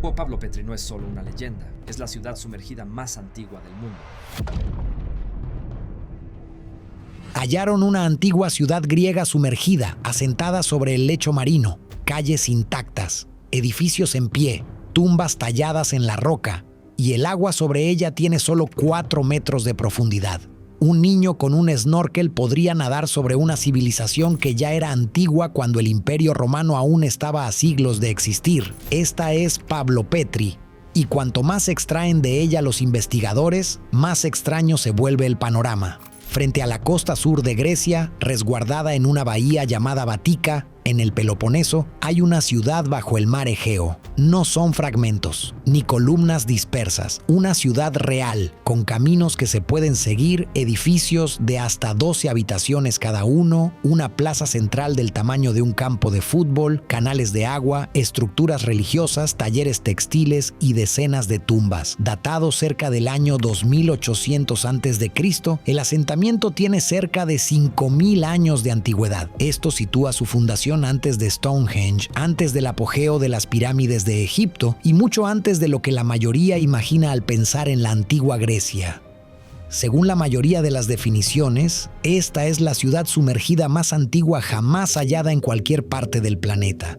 Pablo Petri no es solo una leyenda, es la ciudad sumergida más antigua del mundo. Hallaron una antigua ciudad griega sumergida, asentada sobre el lecho marino, calles intactas, edificios en pie, tumbas talladas en la roca, y el agua sobre ella tiene solo 4 metros de profundidad. Un niño con un snorkel podría nadar sobre una civilización que ya era antigua cuando el Imperio Romano aún estaba a siglos de existir. Esta es Pablo Petri, y cuanto más extraen de ella los investigadores, más extraño se vuelve el panorama. Frente a la costa sur de Grecia, resguardada en una bahía llamada Batica, en el Peloponeso, hay una ciudad bajo el mar Egeo. No son fragmentos, ni columnas dispersas. Una ciudad real, con caminos que se pueden seguir, edificios de hasta 12 habitaciones cada uno, una plaza central del tamaño de un campo de fútbol, canales de agua, estructuras religiosas, talleres textiles y decenas de tumbas. Datado cerca del año 2800 a.C., el asentamiento tiene cerca de 5000 años de antigüedad. Esto sitúa su fundación antes de Stonehenge, antes del apogeo de las pirámides de Egipto y mucho antes de lo que la mayoría imagina al pensar en la antigua Grecia. Según la mayoría de las definiciones, esta es la ciudad sumergida más antigua jamás hallada en cualquier parte del planeta.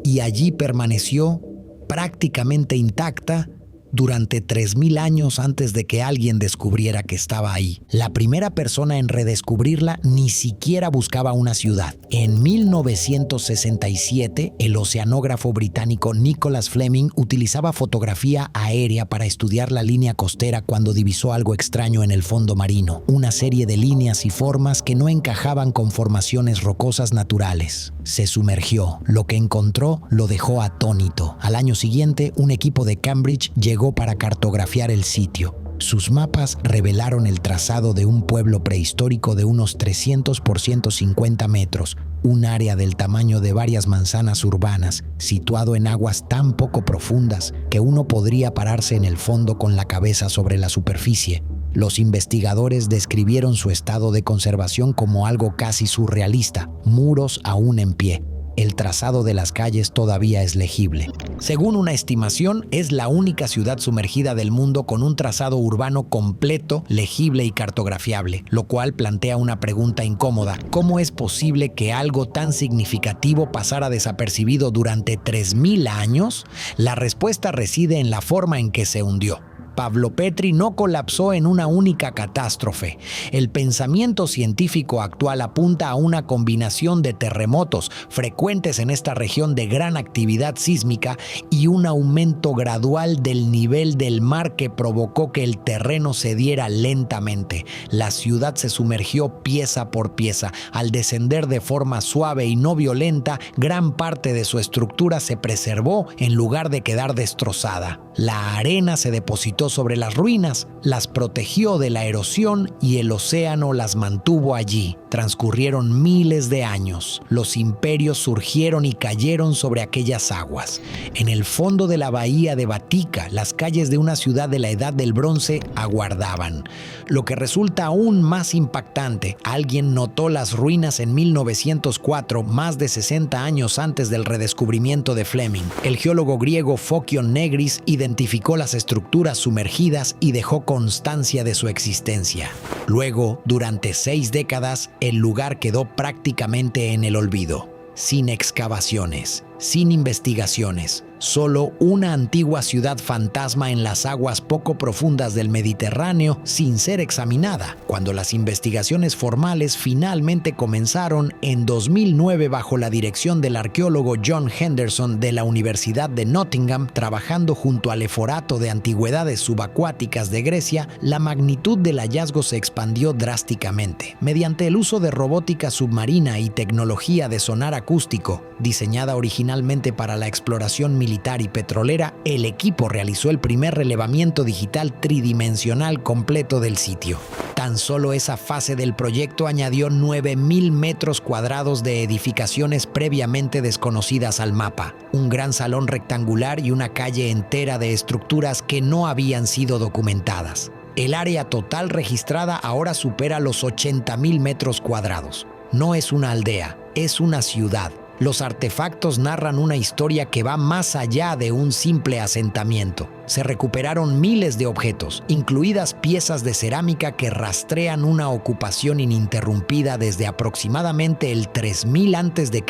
Y allí permaneció prácticamente intacta durante 3000 años antes de que alguien descubriera que estaba ahí. La primera persona en redescubrirla ni siquiera buscaba una ciudad. En 1967, el oceanógrafo británico Nicholas Fleming utilizaba fotografía aérea para estudiar la línea costera cuando divisó algo extraño en el fondo marino, una serie de líneas y formas que no encajaban con formaciones rocosas naturales. Se sumergió. Lo que encontró lo dejó atónito. Al año siguiente, un equipo de Cambridge llegó para cartografiar el sitio. Sus mapas revelaron el trazado de un pueblo prehistórico de unos 300 por 150 metros, un área del tamaño de varias manzanas urbanas, situado en aguas tan poco profundas que uno podría pararse en el fondo con la cabeza sobre la superficie. Los investigadores describieron su estado de conservación como algo casi surrealista, muros aún en pie. El trazado de las calles todavía es legible. Según una estimación, es la única ciudad sumergida del mundo con un trazado urbano completo, legible y cartografiable, lo cual plantea una pregunta incómoda. ¿Cómo es posible que algo tan significativo pasara desapercibido durante 3000 años? La respuesta reside en la forma en que se hundió. Pablo Petri no colapsó en una única catástrofe. El pensamiento científico actual apunta a una combinación de terremotos frecuentes en esta región de gran actividad sísmica y un aumento gradual del nivel del mar que provocó que el terreno cediera lentamente. La ciudad se sumergió pieza por pieza. Al descender de forma suave y no violenta, gran parte de su estructura se preservó en lugar de quedar destrozada. La arena se depositó sobre las ruinas, las protegió de la erosión y el océano las mantuvo allí. Transcurrieron miles de años. Los imperios surgieron y cayeron sobre aquellas aguas. En el fondo de la bahía de Batica, las calles de una ciudad de la Edad del Bronce aguardaban. Lo que resulta aún más impactante, alguien notó las ruinas en 1904, más de 60 años antes del redescubrimiento de Fleming. El geólogo griego Fokion Negris identificó las estructuras sumergidas y dejó constancia de su existencia. Luego, durante 6 décadas, el lugar quedó prácticamente en el olvido, sin excavaciones, sin investigaciones. Solo una antigua ciudad fantasma en las aguas poco profundas del Mediterráneo sin ser examinada. Cuando las investigaciones formales finalmente comenzaron en 2009 bajo la dirección del arqueólogo John Henderson de la Universidad de Nottingham, trabajando junto al Eforato de Antigüedades Subacuáticas de Grecia, la magnitud del hallazgo se expandió drásticamente. Mediante el uso de robótica submarina y tecnología de sonar acústico, diseñada originalmente para la exploración militar y petrolera, el equipo realizó el primer relevamiento digital tridimensional completo del sitio. Tan solo esa fase del proyecto añadió 9000 metros cuadrados de edificaciones previamente desconocidas al mapa, un gran salón rectangular y una calle entera de estructuras que no habían sido documentadas. El área total registrada ahora supera los 80.000 metros cuadrados. No es una aldea, es una ciudad. Los artefactos narran una historia que va más allá de un simple asentamiento. Se recuperaron miles de objetos, incluidas piezas de cerámica que rastrean una ocupación ininterrumpida desde aproximadamente el 3000 a.C.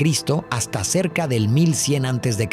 hasta cerca del 1100 a.C.,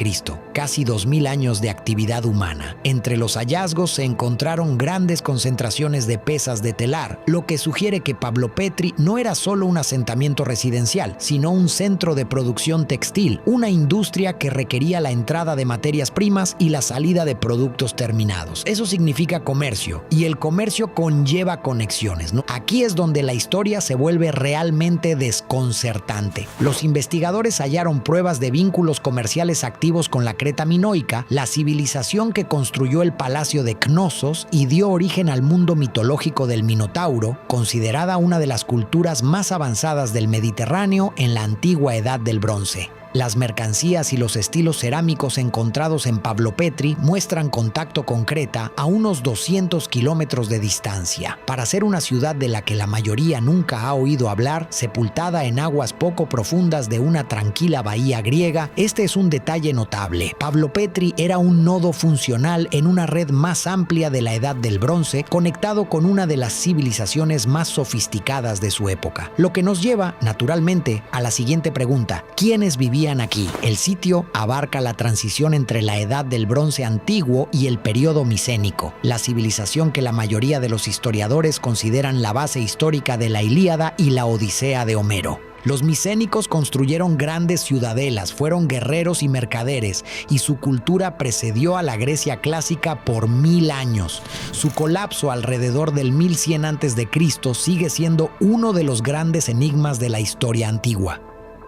casi 2000 años de actividad humana. Entre los hallazgos se encontraron grandes concentraciones de pesas de telar, lo que sugiere que Pavlopetri no era solo un asentamiento residencial, sino un centro de producción textil, una industria que requería la entrada de materias primas y la salida de productos terminados. Eso significa comercio, y el comercio conlleva conexiones, ¿no? Aquí es donde la historia se vuelve realmente desconcertante. Los investigadores hallaron pruebas de vínculos comerciales activos con la Creta minoica, la civilización que construyó el palacio de Cnosos y dio origen al mundo mitológico del Minotauro, considerada una de las culturas más avanzadas del Mediterráneo en la antigua Edad del Bronce. Las mercancías y los estilos cerámicos encontrados en Pavlopetri muestran contacto con Creta a unos 200 kilómetros de distancia. Para ser una ciudad de la que la mayoría nunca ha oído hablar, sepultada en aguas poco profundas de una tranquila bahía griega, este es un detalle notable. Pavlopetri era un nodo funcional en una red más amplia de la Edad del Bronce, conectado con una de las civilizaciones más sofisticadas de su época. Lo que nos lleva, naturalmente, a la siguiente pregunta: ¿quiénes vivían aquí? El sitio abarca la transición entre la Edad del Bronce antiguo y el período micénico, la civilización que la mayoría de los historiadores consideran la base histórica de la Ilíada y la Odisea de Homero. Los micénicos construyeron grandes ciudadelas, fueron guerreros y mercaderes, y su cultura precedió a la Grecia clásica por 1000 años. Su colapso alrededor del 1100 a.C. sigue siendo uno de los grandes enigmas de la historia antigua.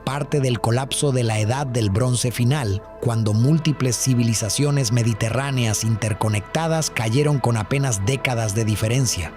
Parte del colapso de la Edad del Bronce final, cuando múltiples civilizaciones mediterráneas interconectadas cayeron con apenas décadas de diferencia.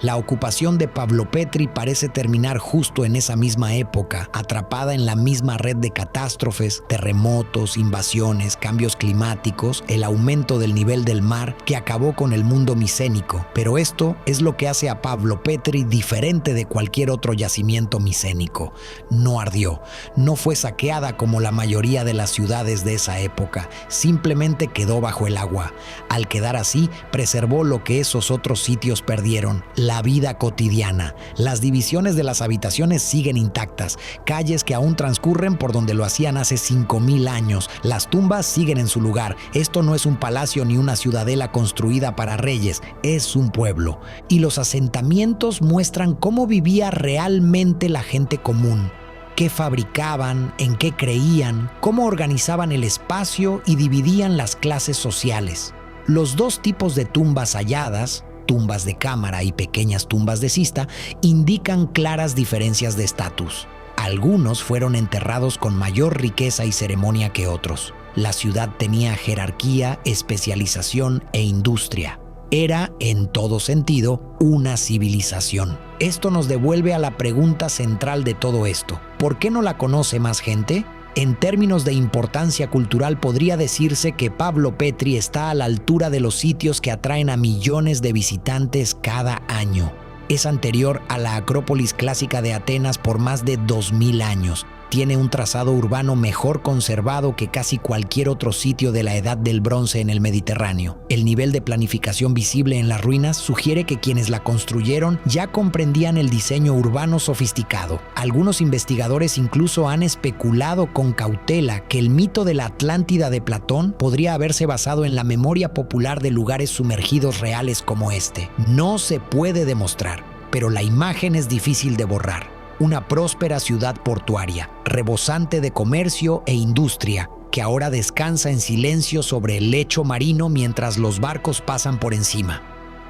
La ocupación de Pavlopetri parece terminar justo en esa misma época, atrapada en la misma red de catástrofes, terremotos, invasiones, cambios climáticos, el aumento del nivel del mar que acabó con el mundo micénico. Pero esto es lo que hace a Pavlopetri diferente de cualquier otro yacimiento micénico. No ardió, no fue saqueada como la mayoría de las ciudades de esa época, simplemente quedó bajo el agua. Al quedar así, preservó lo que esos otros sitios perdieron: la vida cotidiana. Las divisiones de las habitaciones siguen intactas, calles que aún transcurren por donde lo hacían hace 5000 años. Las tumbas siguen en su lugar. Esto no es un palacio ni una ciudadela construida para reyes, es un pueblo. Y los asentamientos muestran cómo vivía realmente la gente común. Qué fabricaban, en qué creían, cómo organizaban el espacio y dividían las clases sociales. Los dos tipos de tumbas halladas, tumbas de cámara y pequeñas tumbas de cista, indican claras diferencias de estatus. Algunos fueron enterrados con mayor riqueza y ceremonia que otros. La ciudad tenía jerarquía, especialización e industria. Era, en todo sentido, una civilización. Esto nos devuelve a la pregunta central de todo esto: ¿por qué no la conoce más gente? En términos de importancia cultural, podría decirse que Pavlopetri está a la altura de los sitios que atraen a millones de visitantes cada año. Es anterior a la Acrópolis clásica de Atenas por más de 2000 años. Tiene un trazado urbano mejor conservado que casi cualquier otro sitio de la Edad del Bronce en el Mediterráneo. El nivel de planificación visible en las ruinas sugiere que quienes la construyeron ya comprendían el diseño urbano sofisticado. Algunos investigadores incluso han especulado con cautela que el mito de la Atlántida de Platón podría haberse basado en la memoria popular de lugares sumergidos reales como este. No se puede demostrar, pero la imagen es difícil de borrar. Una próspera ciudad portuaria, rebosante de comercio e industria, que ahora descansa en silencio sobre el lecho marino mientras los barcos pasan por encima.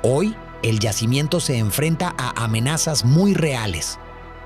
Hoy, el yacimiento se enfrenta a amenazas muy reales.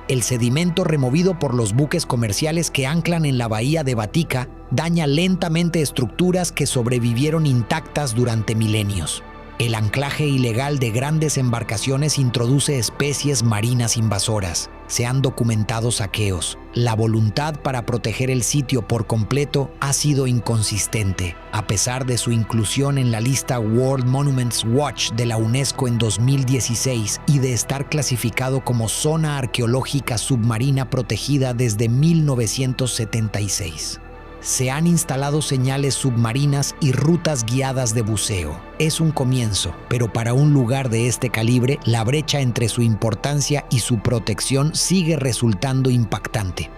El sedimento removido por los buques comerciales que anclan en la bahía de Batica daña lentamente estructuras que sobrevivieron intactas durante milenios. El anclaje ilegal de grandes embarcaciones introduce especies marinas invasoras. Se han documentado saqueos. La voluntad para proteger el sitio por completo ha sido inconsistente, a pesar de su inclusión en la lista World Monuments Watch de la UNESCO en 2016 y de estar clasificado como zona arqueológica submarina protegida desde 1976. Se han instalado señales submarinas y rutas guiadas de buceo. Es un comienzo, pero para un lugar de este calibre, la brecha entre su importancia y su protección sigue resultando impactante.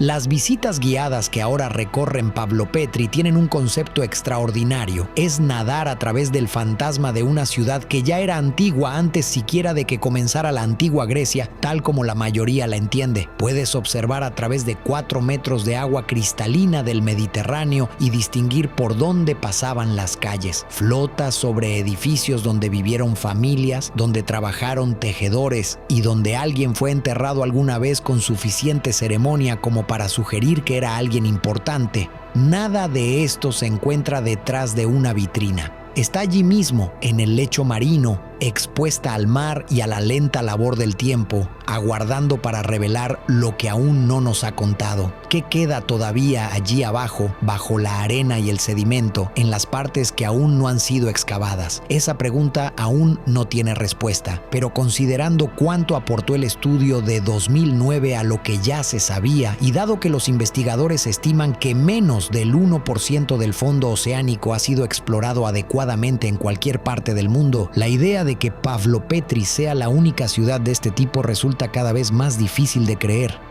Las visitas guiadas que ahora recorren Pavlo Petri tienen un concepto extraordinario. Es nadar a través del fantasma de una ciudad que ya era antigua antes siquiera de que comenzara la antigua Grecia, tal como la mayoría la entiende. Puedes observar a través de 4 metros de agua cristalina del Mediterráneo y distinguir por dónde pasaban las calles. Flotas sobre edificios donde vivieron familias, donde trabajaron tejedores y donde alguien fue enterrado alguna vez con suficiente ceremonia como para sugerir que era alguien importante. Nada de esto se encuentra detrás de una vitrina. Está allí mismo, en el lecho marino, expuesta al mar y a la lenta labor del tiempo, aguardando para revelar lo que aún no nos ha contado. ¿Qué queda todavía allí abajo, bajo la arena y el sedimento, en las partes que aún no han sido excavadas? Esa pregunta aún no tiene respuesta, pero considerando cuánto aportó el estudio de 2009 a lo que ya se sabía, y dado que los investigadores estiman que menos del 1% del fondo oceánico ha sido explorado adecuadamente en cualquier parte del mundo, la idea de que Pavlo Petri sea la única ciudad de este tipo resulta cada vez más difícil de creer.